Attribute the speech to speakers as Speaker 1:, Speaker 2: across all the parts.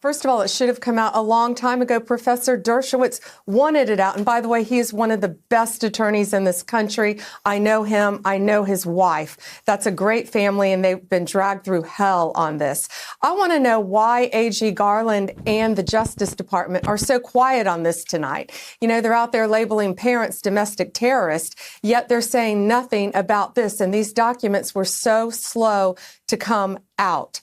Speaker 1: First of all, it should have come out a long time ago. Professor Dershowitz wanted it out. And by the way, he is one of the best attorneys in this country. I know him. I know his wife. That's a great family, and they've been dragged through hell on this. I want to know why AG Garland and the Justice Department are so quiet on this tonight. You know, they're out there labeling parents domestic terrorists, yet they're saying nothing about this. And these documents were so slow to come out.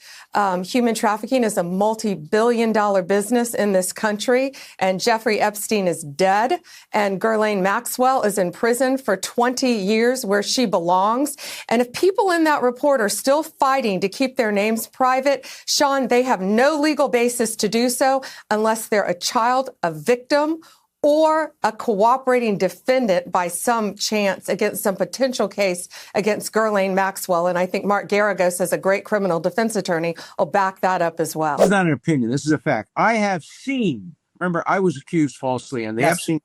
Speaker 1: Human trafficking is a multi-billion-dollar business in this country, and Jeffrey Epstein is dead, and Ghislaine Maxwell is in prison for 20 years where she belongs. And if people in that report are still fighting to keep their names private, Sean, they have no legal basis to do so unless they're a child, a victim, or a cooperating defendant by some chance against some potential case against Ghislaine Maxwell. And I think Mark Garagos, as a great criminal defense attorney, will back that up as well.
Speaker 2: This is not an opinion. This is a fact. I have seen, remember, I was accused falsely and they have seen,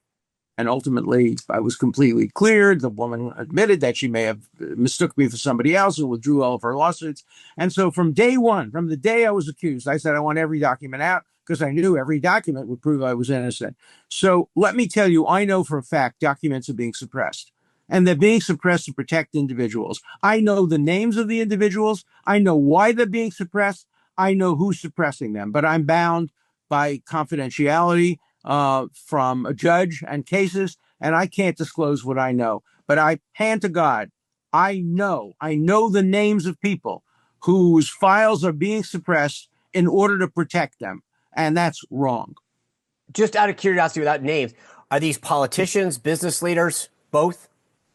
Speaker 2: and ultimately I was completely cleared. The woman admitted that she may have mistook me for somebody else and withdrew all of her lawsuits. And so from day one, from the day I was accused, I said I want every document out, because I knew every document would prove I was innocent. So let me tell you, I know for a fact documents are being suppressed, and they're being suppressed to protect individuals. I know the names of the individuals. I know why they're being suppressed. I know who's suppressing them, but I'm bound by confidentiality from a judge and cases, and I can't disclose what I know. But I hand to God, I know the names of people whose files are being suppressed in order to protect them. And that's wrong.
Speaker 3: Just out of curiosity, without names, are these politicians, business leaders, both?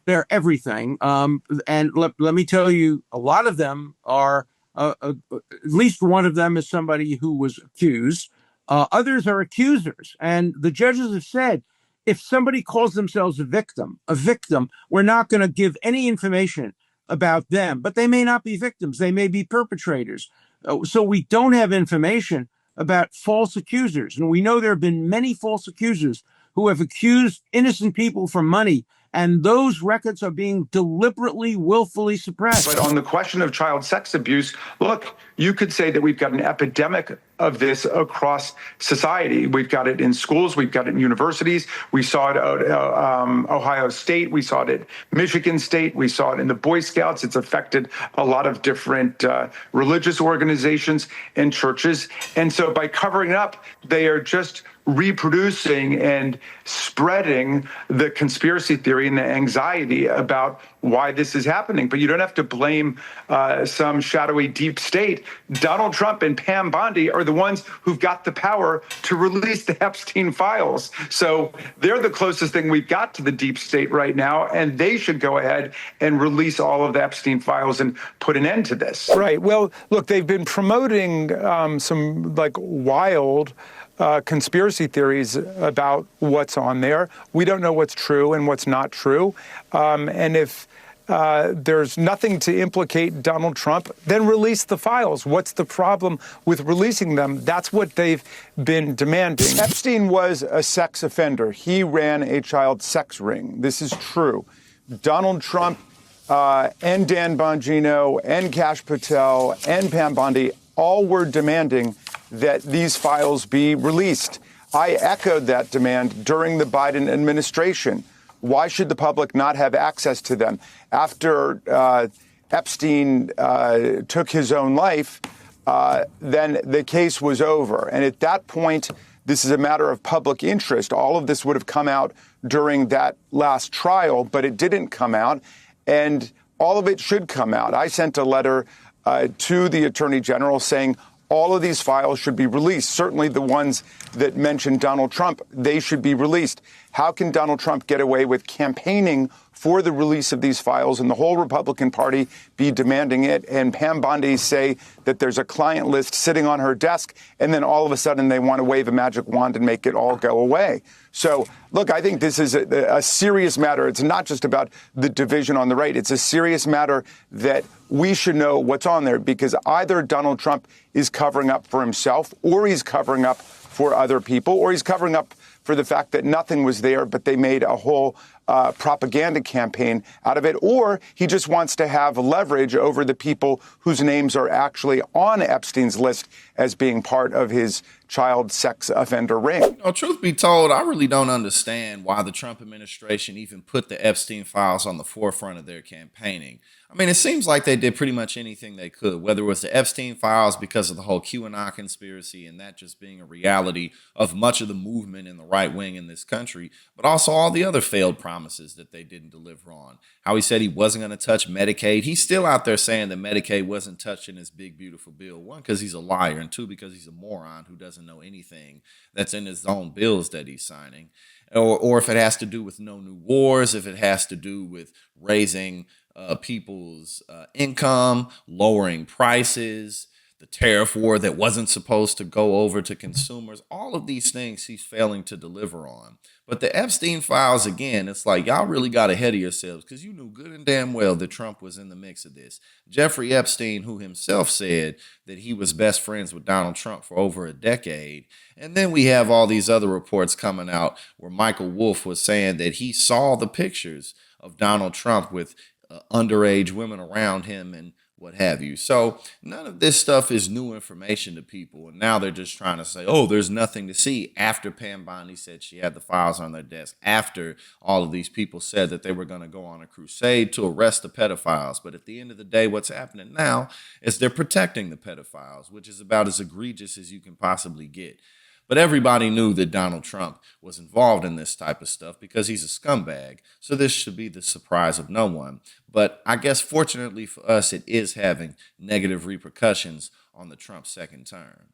Speaker 2: They're everything. And let me tell you, a lot of them are, at least one of them is somebody who was accused. Others are accusers. And the judges have said, if somebody calls themselves a victim, we're not going to give any information about them. But they may not be victims. They may be perpetrators. So we don't have information about false accusers. And we know there have been many false accusers who have accused innocent people for money. And those records are being deliberately, willfully suppressed.
Speaker 4: But on the question of child sex abuse, look, you could say that we've got an epidemic of this across society. We've got it in schools. We've got it in universities. We saw it at Ohio State. We saw it at Michigan State. We saw it in the Boy Scouts. It's affected a lot of different religious organizations and churches. And so by covering it up, they are just reproducing and spreading the conspiracy theory and the anxiety about why this is happening. But you don't have to blame some shadowy deep state. Donald Trump and Pam Bondi are the ones who've got the power to release the Epstein files. So they're the closest thing we've got to the deep state right now, and they should go ahead and release all of the Epstein files and put an end to this.
Speaker 5: Right. Well, look, they've been promoting some wild conspiracy theories about what's on there. We don't know what's true and what's not true. And if there's nothing to implicate Donald Trump, then release the files. What's the problem with releasing them? That's what they've been demanding. Epstein was a sex offender. He ran a child sex ring. This is true. Donald Trump and Dan Bongino and Kash Patel and Pam Bondi all were demanding that these files be released. I echoed that demand during the Biden administration. Why should the public not have access to them? After Epstein took his own life, then the case was over. And at that point, this is a matter of public interest. All of this would have come out during that last trial, but it didn't come out. And all of it should come out. I sent a letter to the Attorney General saying all of these files should be released. Certainly the ones that mention Donald Trump, they should be released. How can Donald Trump get away with campaigning for the release of these files and the whole Republican Party be demanding it, and Pam Bondi say that there's a client list sitting on her desk, and then all of a sudden they want to wave a magic wand and make it all go away? So, look, I think this is a serious matter. It's not just about the division on the right. It's a serious matter that we should know what's on there, because either Donald Trump is covering up for himself, or he's covering up for other people, or he's covering up for the fact that nothing was there, but they made a whole propaganda campaign out of it, or he just wants to have leverage over the people whose names are actually on Epstein's list as being part of his child sex offender ring.
Speaker 6: You know, truth be told, I really don't understand why the Trump administration even put the Epstein files on the forefront of their campaigning. I mean, it seems like they did pretty much anything they could, whether it was the Epstein files because of the whole QAnon conspiracy and that just being a reality of much of the movement in the right wing in this country, but also all the other failed promises that they didn't deliver on. How he said he wasn't going to touch Medicaid. He's still out there saying that Medicaid wasn't touched in his big, beautiful bill. One, because he's a liar, and two, because he's a moron who doesn't know anything that's in his own bills that he's signing. Or if it has to do with no new wars, if it has to do with raising people's income, lowering prices, the tariff war that wasn't supposed to go over to consumers, all of these things he's failing to deliver on. But the Epstein files, again, it's like y'all really got ahead of yourselves because you knew good and damn well that Trump was in the mix of this. Jeffrey Epstein, who himself said that he was best friends with Donald Trump for over a decade. And then we have all these other reports coming out where Michael Wolff was saying that he saw the pictures of Donald Trump with underage women around him and what have you. So none of this stuff is new information to people. And now they're just trying to say, oh, there's nothing to see, after Pam Bondi said she had the files on their desk, after all of these people said that they were going to go on a crusade to arrest the pedophiles. But at the end of the day, what's happening now is they're protecting the pedophiles, which is about as egregious as you can possibly get. But everybody knew that Donald Trump was involved in this type of stuff because he's a scumbag. So this should be the surprise of no one. But I guess fortunately for us, it is having negative repercussions on the Trump second term.